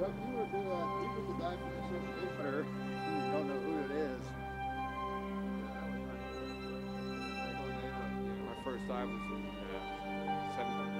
something you want to do deep in the dive position, infitter, you don't know who it is. My first dive was in 7.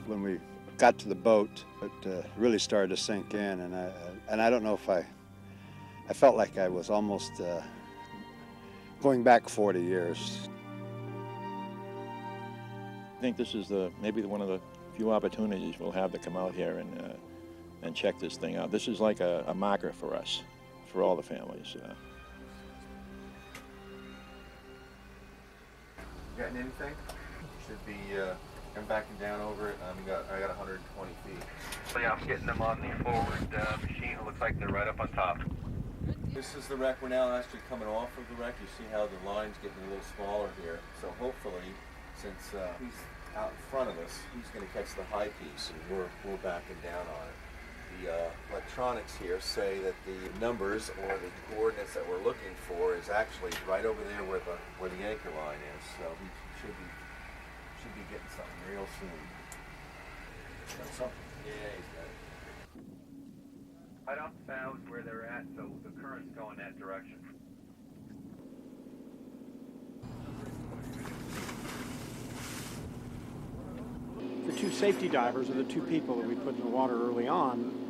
When we got to the boat, it really started to sink in, and I don't know if I felt like I was almost going back 40 years. I think this is maybe one of the few opportunities we'll have to come out here and check this thing out. This is like a marker for us, for all the families. Getting anything? Should be. I'm backing down over it. I got 120 feet. So yeah, I'm getting them on the forward machine. It looks like they're right up on top. This is the wreck. We're now actually coming off of the wreck. You see how the line's getting a little smaller here. So hopefully, since he's out in front of us, he's going to catch the high piece, and we're backing down on it. The electronics here say that the numbers or the coordinates that we're looking for is actually right over there where the anchor line is. So he should be getting something real soon. Got something? Yeah, he's got it. Right off the bow is where they're at, so the current's going that direction. The two safety divers are the two people that we put in the water early on,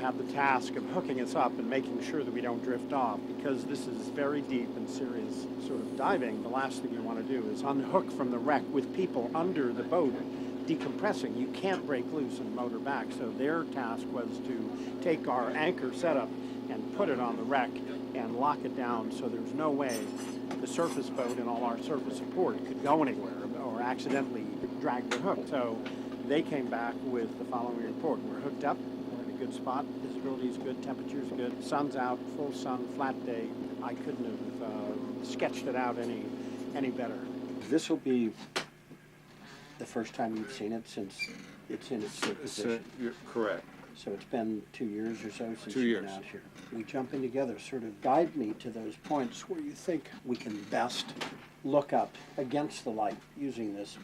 have the task of hooking us up and making sure that we don't drift off. Because this is very deep and serious sort of diving, the last thing you want to do is unhook from the wreck with people under the boat decompressing. You can't break loose and motor back. So their task was to take our anchor setup and put it on the wreck and lock it down so there's no way the surface boat and all our surface support could go anywhere or accidentally drag the hook. So they came back with the following report. We're hooked up, we're in a good spot, visibility is good, temperature's good, sun's out, full sun, flat day. I couldn't have sketched it out any better. This will be the first time you've seen it since it's in its position. You're correct. So it's been 2 years or so since 2 you've years. been out here. We jump in together, sort of guide me to those points where you think we can best look up against the light using this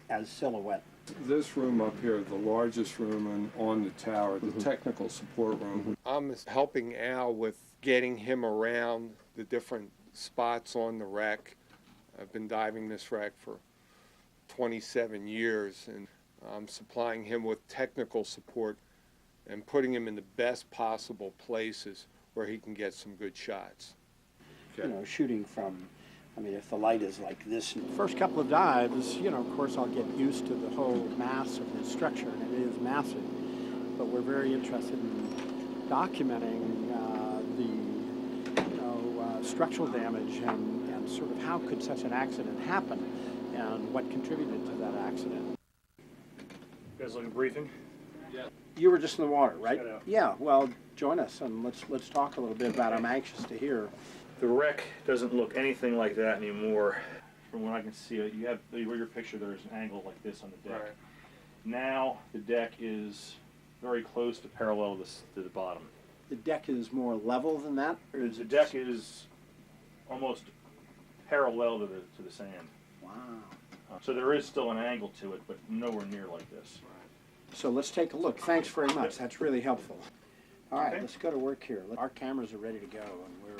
as silhouette. This room up here, the largest room on the tower, the technical support room. I'm helping Al with getting him around the different spots on the wreck. I've been diving this wreck for 27 years, and I'm supplying him with technical support and putting him in the best possible places where he can get some good shots. You know, shooting from, I mean, if the light is like this. First couple of dives, you know, of course I'll get used to the whole mass of the structure, and it is massive. But we're very interested in documenting structural damage and sort of how could such an accident happen and what contributed to that accident. You guys looking briefing? Yeah. You were just in the water, right? Shout out. Yeah, well, join us and let's talk a little bit about it. I'm anxious to hear. The wreck doesn't look anything like that anymore. From what I can see, you have your picture. There's an angle like this on the deck. Right. Now the deck is very close to parallel to the bottom. The deck is more level than that? Or is The it deck is almost parallel to the sand. Wow. So there is still an angle to it, but nowhere near like this. So let's take a look. Thanks very much. That's really helpful. All right, Okay. let's go to work here. Our cameras are ready to go, and we're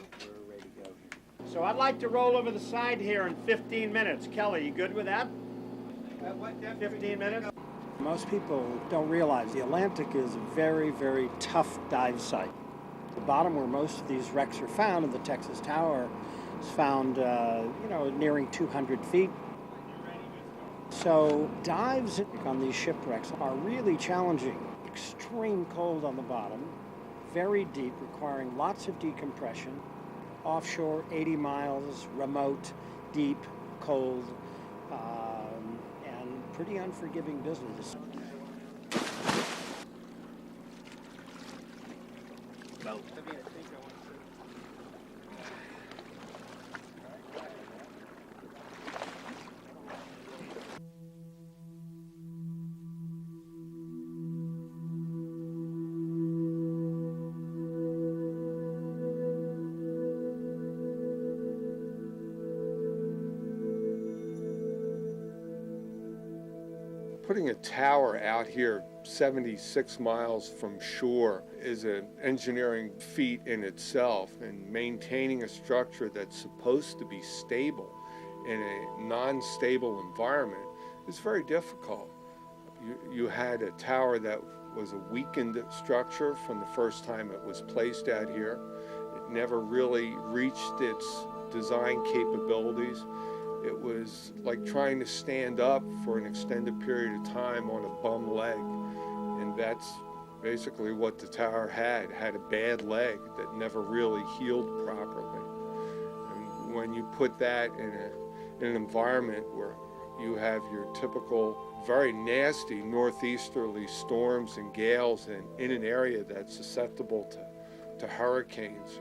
ready to go here. So I'd like to roll over the side here in 15 minutes. Kelly, you good with that? 15 minutes? Most people don't realize the Atlantic is a very, very tough dive site. The bottom where most of these wrecks are found in the Texas Tower is found, nearing 200 feet. So dives on these shipwrecks are really challenging. Extreme cold on the bottom, very deep, requiring lots of decompression. Offshore, 80 miles, remote, deep, cold, and pretty unforgiving business. Putting a tower out here 76 miles from shore is an engineering feat in itself, and maintaining a structure that's supposed to be stable in a non-stable environment is very difficult. You had a tower that was a weakened structure from the first time it was placed out here. It never really reached its design capabilities. It was like trying to stand up for an extended period of time on a bum leg. And that's basically what the tower had a bad leg that never really healed properly. And when you put that in an environment where you have your typical very nasty northeasterly storms and gales, and in an area that's susceptible to hurricanes,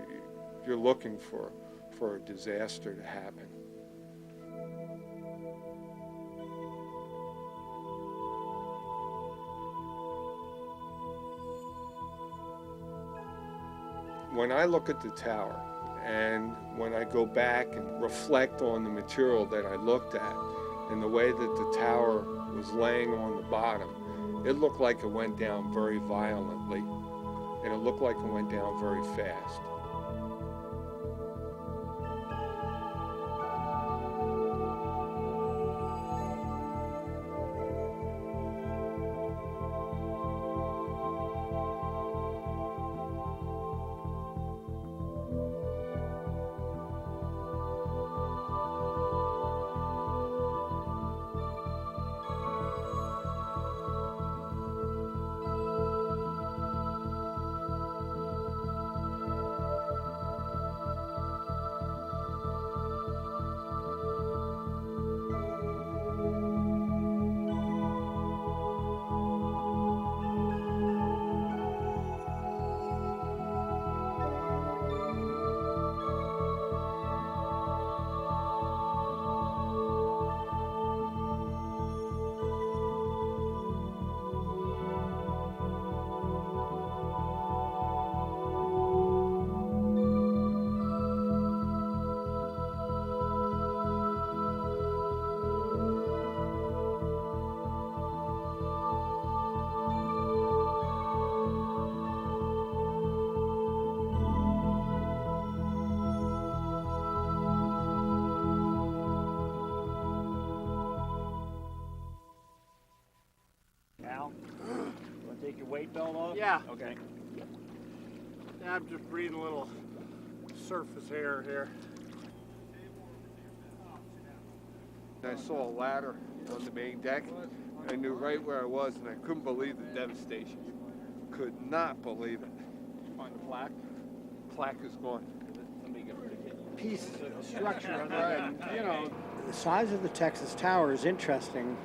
you're looking for a disaster to happen. When I look at the tower, and when I go back and reflect on the material that I looked at and the way that the tower was laying on the bottom, it looked like it went down very violently, and it looked like it went down very fast. Al, you want to take your weight belt off? Yeah. Okay. I'm just breathing a little surface air here. I saw a ladder on the main deck. I knew right where I was, and I couldn't believe the devastation. Could not believe it. Did you find the plaque? Plaque is gone. Piece of structure other than, you know. The size of the Texas Tower is interesting.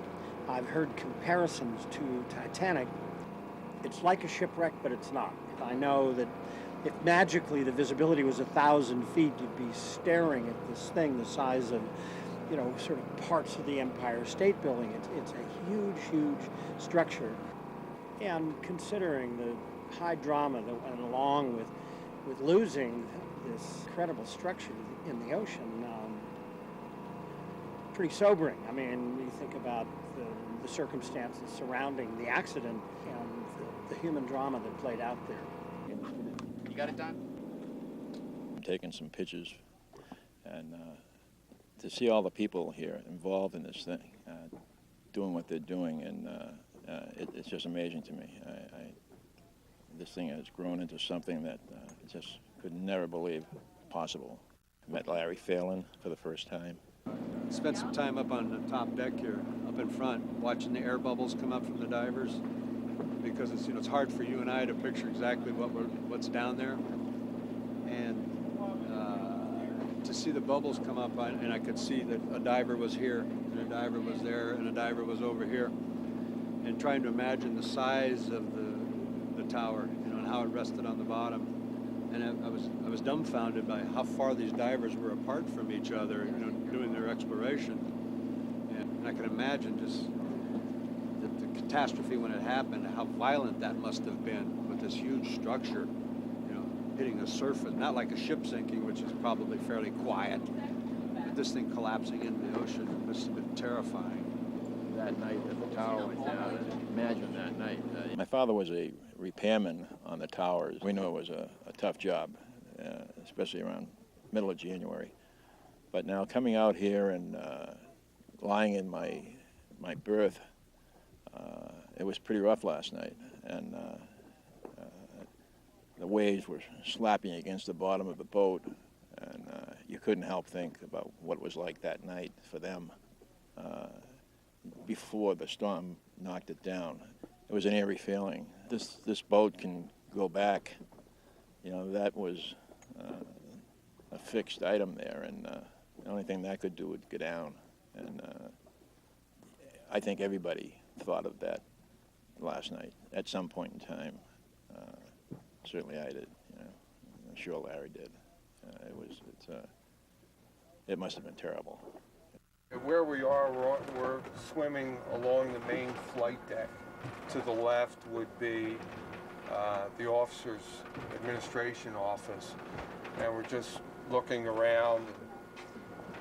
I've heard comparisons to Titanic. It's like a shipwreck, but it's not. I know that if magically the visibility was 1,000 feet, you'd be staring at this thing the size of, you know, sort of parts of the Empire State Building. It's a huge, huge structure. And considering the high drama that went along with losing this incredible structure in the ocean, pretty sobering. I mean, you think about the circumstances surrounding the accident and the human drama that played out there. You got it done? I'm taking some pictures, and to see all the people here involved in this thing, doing what they're doing, and it's just amazing to me. This thing has grown into something that I just could never believe possible. I met Larry Phelan for the first time. Spent some time up on the top deck here. up in front, watching the air bubbles come up from the divers, because it's, it's hard for you and I to picture exactly what's down there. And to see the bubbles come up, and I could see that a diver was here, and a diver was there, and a diver was over here, and trying to imagine the size of the tower, and how it rested on the bottom. And I was dumbfounded by how far these divers were apart from each other, doing their exploration. And I can imagine just the catastrophe when it happened, how violent that must have been with this huge structure, hitting the surface, not like a ship sinking, which is probably fairly quiet. But this thing collapsing into the ocean must have been terrifying. That night that the tower went down, imagine that night. My father was a repairman on the towers. We knew it was a tough job, especially around middle of January. But now coming out here and lying in my berth, it was pretty rough last night. And the waves were slapping against the bottom of the boat, and you couldn't help think about what it was like that night for them before the storm knocked it down. It was an eerie feeling. This boat can go back. That was a fixed item there, and the only thing that could do would go down. And I think everybody thought of that last night at some point in time. Certainly I did. I'm sure Larry did. It must have been terrible. Where we are, we're swimming along the main flight deck. To the left would be the officers' administration office, and we're just looking around.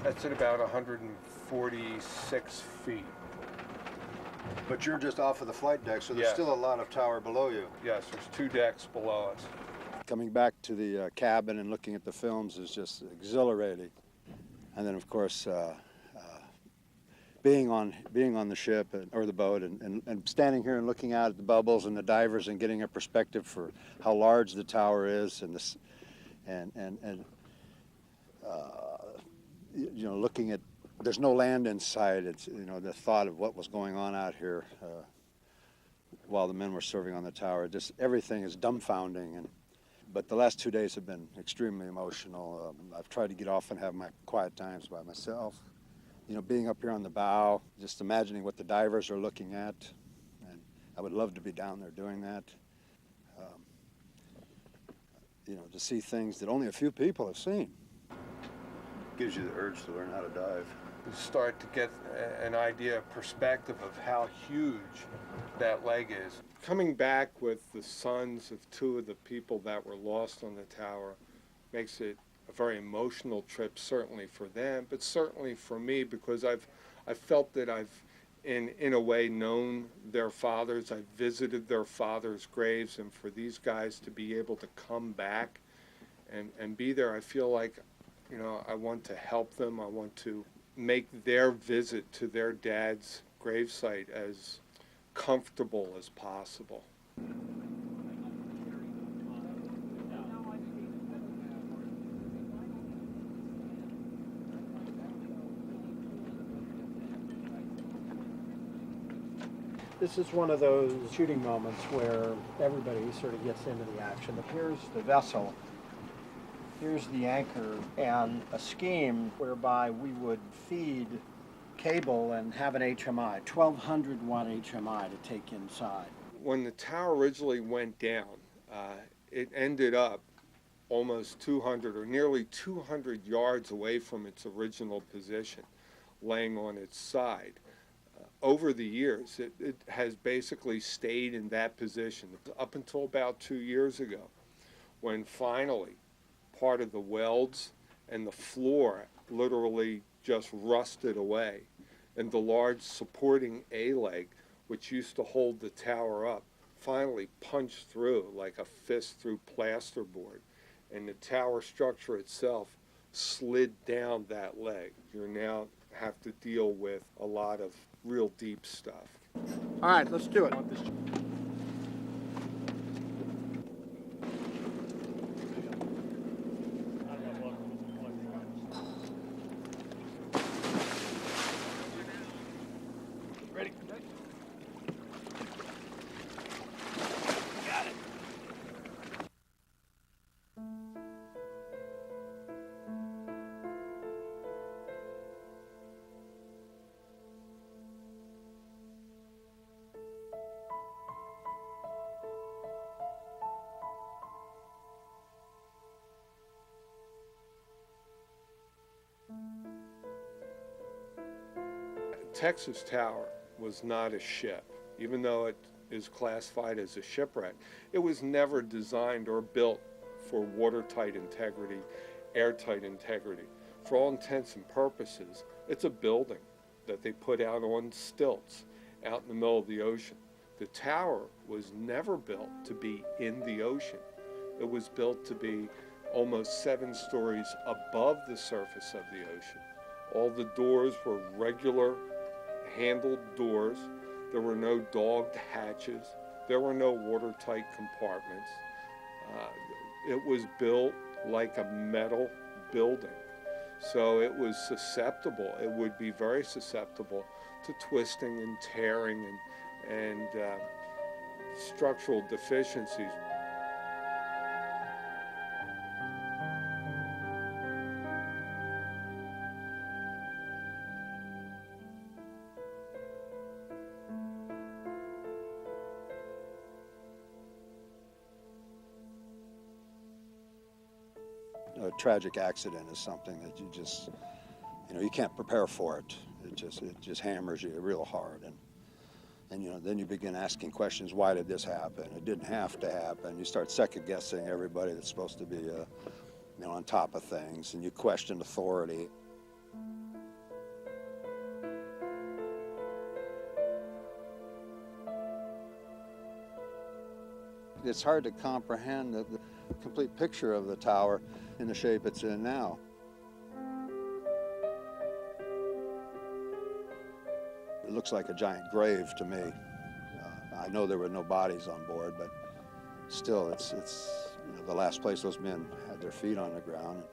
That's at about 146 feet. But you're just off of the flight deck, so there's Yes. still a lot of tower below you. Yes, there's 2 decks below us. Coming back to the cabin and looking at the films is just exhilarating. And then, of course, being on the ship or the boat and standing here and looking out at the bubbles and the divers and getting a perspective for how large the tower is looking at, there's no land in sight. It's, the thought of what was going on out here while the men were serving on the tower, just everything is dumbfounding. But the last 2 days have been extremely emotional. I've tried to get off and have my quiet times by myself. Being up here on the bow, just imagining what the divers are looking at, and I would love to be down there doing that. To see things that only a few people have seen. Gives you the urge to learn how to dive. You start to get an idea, a perspective of how huge that leg is. Coming back with the sons of 2 of the people that were lost on the tower makes it a very emotional trip, certainly for them, but certainly for me, because I've felt that I've in a way known their fathers. I've visited their fathers' graves, and for these guys to be able to come back and be there, I feel like, I want to help them. I want to make their visit to their dad's gravesite as comfortable as possible. This is one of those shooting moments where everybody sort of gets into the action. Here's the vessel, here's the anchor, and a scheme whereby we would feed cable and have an HMI, 1200 watt HMI to take inside. When the tower originally went down, it ended up almost 200 or nearly 200 yards away from its original position, laying on its side. Over the years, it has basically stayed in that position up until about 2 years ago, when finally part of the welds and the floor literally just rusted away, and the large supporting A-leg, which used to hold the tower up, finally punched through like a fist through plasterboard, and the tower structure itself slid down that leg. You now have to deal with a lot of real deep stuff. All right, let's do it. Texas Tower was not a ship. Even though it is classified as a shipwreck, it was never designed or built for watertight integrity, airtight integrity. For all intents and purposes, it's a building that they put out on stilts out in the middle of the ocean. The tower was never built to be in the ocean. It was built to be almost 7 stories above the surface of the ocean. All the doors were regular handled doors. There were no dogged hatches. There were no watertight compartments. It was built like a metal building. So it was susceptible. It would be very susceptible to twisting and tearing and structural deficiencies. A tragic accident is something that you just, you can't prepare for it. It just hammers you real hard, and then you begin asking questions. Why did this happen? It didn't have to happen. You start second guessing everybody that's supposed to be, on top of things, and you question authority. It's hard to comprehend the complete picture of the tower in the shape it's in now. It looks like a giant grave to me. I know there were no bodies on board, but still, it's the last place those men had their feet on the ground.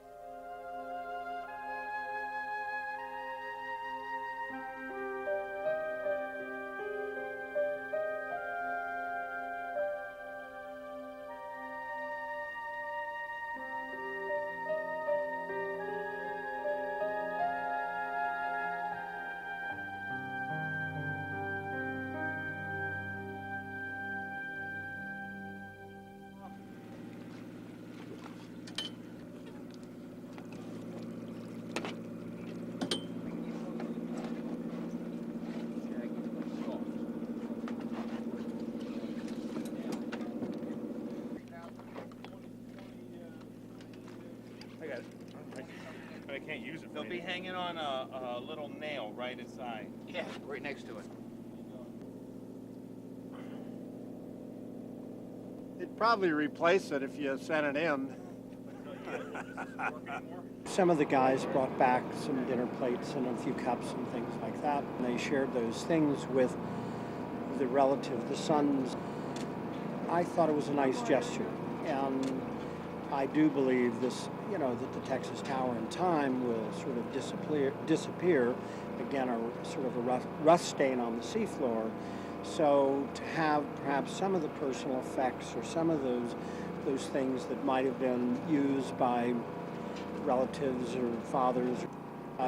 I can't use it. They'll be hanging on a little nail right inside. Yeah, right next to it. They'd probably replace it if you sent it in. Some of the guys brought back some dinner plates and a few cups and things like that. And they shared those things with the relative, the sons. I thought it was a nice gesture. And I do believe this, that the Texas Tower in time will sort of disappear. Again, sort of a rust stain on the seafloor. So to have perhaps some of the personal effects or some of those things that might have been used by relatives or fathers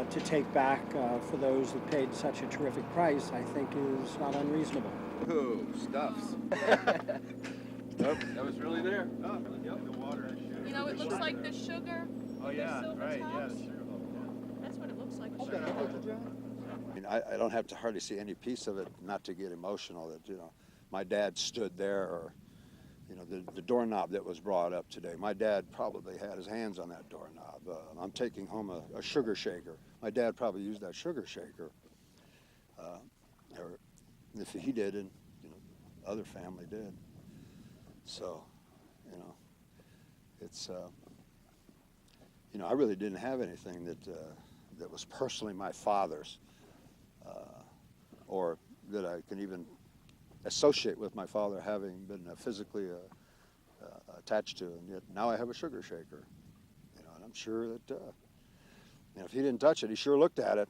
to take back for those that paid such a terrific price, I think is not unreasonable. Ooh, stuffs. Oh, that was really there. Oh, yep. The water. It looks like the sugar. Oh, yeah, the silver right, tops. yeah, the sugar loaf. That's what it looks like. I don't have to hardly see any piece of it not to get emotional that, my dad stood there, or, the doorknob that was brought up today. My dad probably had his hands on that doorknob. I'm taking home a sugar shaker. My dad probably used that sugar shaker. Or if he did, and, other family did. So, it's, I really didn't have anything that was personally my father's, or that I can even associate with my father having been physically attached to. And yet now I have a sugar shaker, and I'm sure that, if he didn't touch it, he sure looked at it.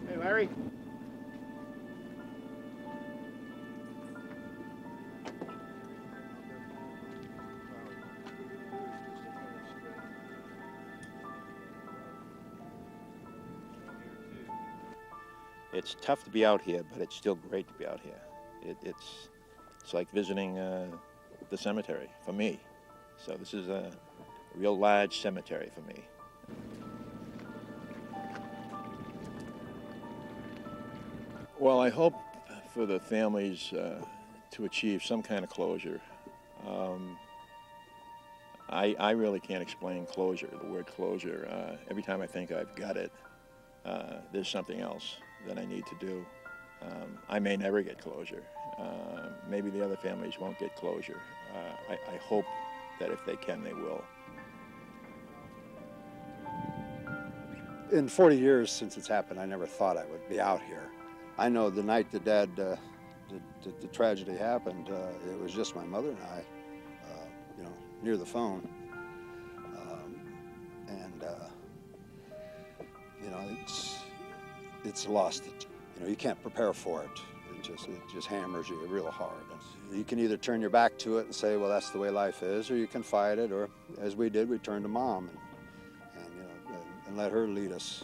Hey, Larry. It's tough to be out here, but it's still great to be out here. It's like visiting the cemetery for me. So this is a real large cemetery for me. Well, I hope for the families to achieve some kind of closure. I really can't explain closure, the word closure. Every time I think I've got it, there's something else that I need to do. I may never get closure. Maybe the other families won't get closure. I hope that if they can, they will. In 40 years since it's happened, I never thought I would be out here. I know the night that Dad, the tragedy happened, it was just my mother and I, you know, near the phone. You know, it's lost. You know, you can't prepare for it. It just hammers you real hard. You can either turn your back to it and say, well, that's the way life is, or you can fight it, or as we did, we turned to Mom and you know, and let her lead us,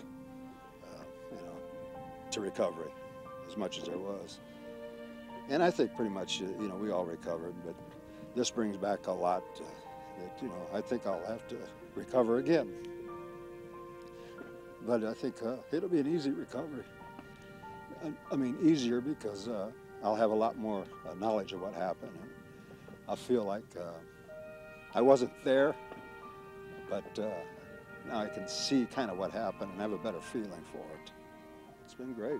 you know, to recovery as much as there was. And I think pretty much, you know, we all recovered, but this brings back a lot that, you know, I think I'll have to recover again. But I think it'll be an easy recovery. I mean, easier because I'll have a lot more knowledge of what happened. And I feel like I wasn't there, but now I can see kind of what happened and have a better feeling for it. It's been great.